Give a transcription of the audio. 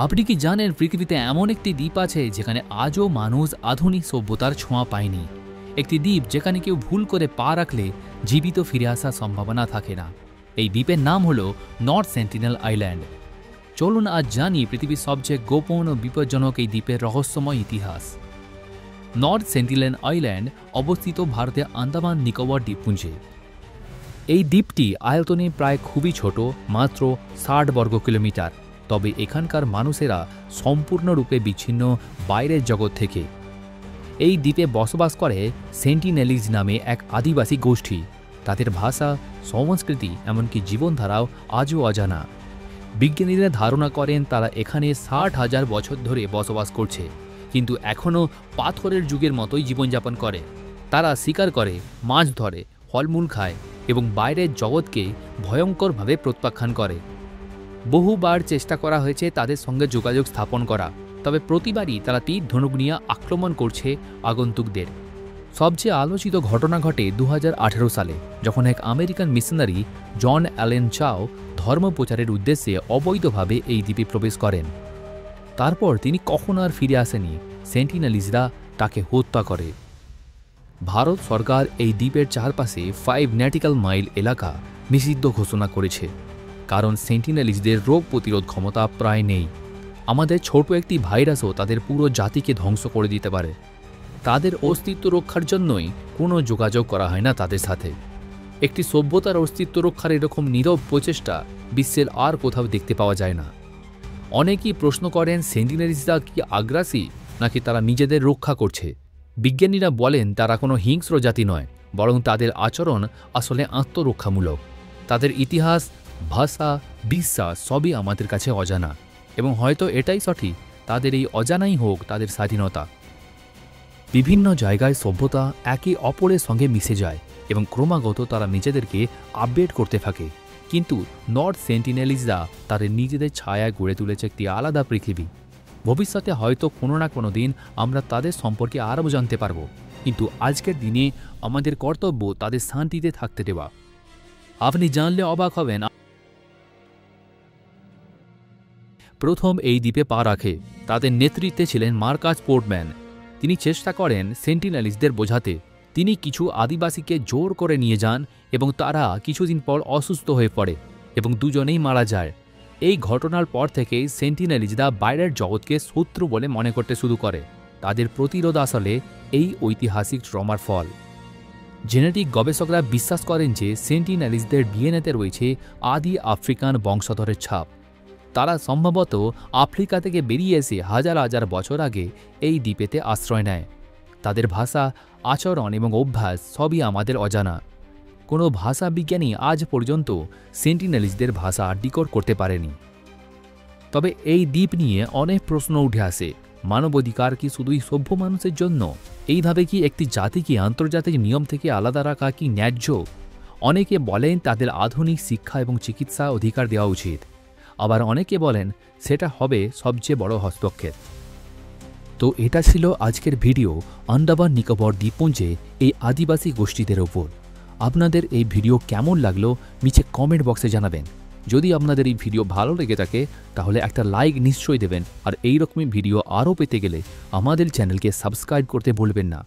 আপনি কি জানেন পৃথিবীতে এমন একটি দ্বীপ আছে যেখানে আজও মানুষ আধুনিক সভ্যতার ছোঁয়া পায়নি? একটি দ্বীপ যেখানে কেউ ভুল করে পা রাখলে জীবিত ফিরে আসার সম্ভাবনা থাকে না। এই দ্বীপের নাম হলো নর্থ সেন্টিনেল আইল্যান্ড। চলুন আজ জানি পৃথিবীর সবচেয়ে গোপন ও বিপজ্জনক এই দ্বীপের রহস্যময় ইতিহাস। নর্থ সেন্টিনেল আইল্যান্ড অবস্থিত ভারতের আন্দামান নিকোবর দ্বীপপুঞ্জে। এই দ্বীপটি আয়তনে প্রায় খুবই ছোট, মাত্র ৬০ বর্গ কিলোমিটার। তবে এখানকার মানুষেরা সম্পূর্ণরূপে বিচ্ছিন্ন বাইরের জগৎ থেকে। এই দ্বীপে বসবাস করে সেন্টিনেলিজ নামে এক আদিবাসী গোষ্ঠী। তাদের ভাষা, সংস্কৃতি, এমনকি জীবনধারাও আজও অজানা। বিজ্ঞানীরা ধারণা করেন তারা এখানে ৬০,০০০ বছর ধরে বসবাস করছে, কিন্তু এখনও পাথরের যুগের মতোই জীবনযাপন করে। তারা শিকার করে, মাছ ধরে, ফলমূল খায় এবং বাইরের জগৎকে ভয়ঙ্করভাবে প্রত্যাখ্যান করে। বহুবার চেষ্টা করা হয়েছে তাদের সঙ্গে যোগাযোগ স্থাপন করা, তবে প্রতিবারই তারা তীর ধনুক নিয়ে আক্রমণ করছে আগন্তুকদের। সবচেয়ে আলোচিত ঘটনা ঘটে ২০১৮ সালে, যখন এক আমেরিকান মিশনারি জন অ্যালেন চাও ধর্ম প্রচারের উদ্দেশ্যে অবৈধভাবে এই দ্বীপে প্রবেশ করেন। তারপর তিনি কখনো আর ফিরে আসেনি। সেন্টিনেলিজরা তাকে হত্যা করে। ভারত সরকার এই দ্বীপের চারপাশে ৫ নটিক্যাল মাইল এলাকা নিষিদ্ধ ঘোষণা করেছে, কারণ সেন্টিনেলিজদের রোগ প্রতিরোধ ক্ষমতা প্রায় নেই। আমাদের ছোট একটি ভাইরাসও তাদের পুরো জাতিকে ধ্বংস করে দিতে পারে। তাদের অস্তিত্ব রক্ষার জন্যই কোনো যোগাযোগ করা হয় না তাদের সাথে। একটি সভ্যতার অস্তিত্ব রক্ষার এরকম নীরব প্রচেষ্টা বিশ্বের আর কোথাও দেখতে পাওয়া যায় না। অনেকেই প্রশ্ন করেন সেন্টিনেলিজরা কি আগ্রাসী, নাকি তারা নিজেদের রক্ষা করছে? বিজ্ঞানীরা বলেন তারা কোনো হিংস্র জাতি নয়, বরং তাদের আচরণ আসলে আত্মরক্ষামূলক। তাদের ইতিহাস, ভাষা, বিশ্বাস সবই আমাদের কাছে অজানা, এবং হয়তো এটাই সঠিক, তাদের এই অজানাই হোক তাদের স্বাধীনতা। বিভিন্ন জায়গায় সভ্যতা একে অপরের সঙ্গে মিশে যায় এবং ক্রমাগত তারা নিজেদেরকে আপডেট করতে থাকে, কিন্তু নর্থ সেন্টিনেলিজরা তাদের নিজেদের ছায়ায় গড়ে তুলেছে একটি আলাদা পৃথিবী। ভবিষ্যতে হয়তো কোনো না কোনো দিন আমরা তাদের সম্পর্কে আরও জানতে পারব, কিন্তু আজকের দিনে আমাদের কর্তব্য তাদের শান্তিতে থাকতে দেওয়া। আপনি জানলে অবাক হবেন, প্রথম এই দ্বীপে পা রাখে তাদের নেতৃত্বে ছিলেন মার্কাস পোর্টম্যান। তিনি চেষ্টা করেন সেন্টিনেলিজদের বোঝাতে। তিনি কিছু আদিবাসীকে জোর করে নিয়ে যান এবং তারা কিছুদিন পর অসুস্থ হয়ে পড়ে এবং দুজনেই মারা যায়। এই ঘটনার পর থেকেই সেন্টিনেলিজরা বাইরের জগৎকে শত্রু বলে মনে করতে শুরু করে। তাদের প্রতিরোধ আসলে এই ঐতিহাসিক ট্রমার ফল। জেনেটিক গবেষকরা বিশ্বাস করেন যে সেন্টিনেলিজদের ডিএনএতে রয়েছে আদি আফ্রিকান বংশধরের ছাপ। তারা সম্ভবত আফ্রিকা থেকে বেরিয়ে এসে হাজার হাজার বছর আগে এই দ্বীপেতে আশ্রয় নেয়। তাদের ভাষা, আচরণ এবং অভ্যাস সবই আমাদের অজানা। কোনো ভাষা বিজ্ঞানী আজ পর্যন্ত সেন্টিনেলিজদের ভাষা ডিকোড করতে পারেনি। তবে এই দ্বীপ নিয়ে অনেক প্রশ্ন উঠে আসে। মানবাধিকার কি শুধুই সভ্য মানুষের জন্য? এইভাবে কি একটি জাতিকে আন্তর্জাতিক নিয়ম থেকে আলাদা রাখা কি ন্যায্য? অনেকে বলেন তাদের আধুনিক শিক্ষা এবং চিকিৎসা অধিকার দেওয়া উচিত, আবার অনেকে বলেন সেটা হবে সবচেয়ে বড় হস্তক্ষেপ। তো এটা ছিল আজকের ভিডিও আন্দামান নিকোবর দ্বীপপুঞ্জে এই আদিবাসী গোষ্ঠীদের ওপর। আপনাদের এই ভিডিও কেমন লাগলো নিচে কমেন্ট বক্সে জানাবেন। যদি আপনাদের এই ভিডিও ভালো লেগে থাকে তাহলে একটা লাইক নিশ্চয়ই দেবেন, আর এইরকমই ভিডিও আরও পেতে গেলে আমাদের চ্যানেলকে সাবস্ক্রাইব করতে ভুলবেন না।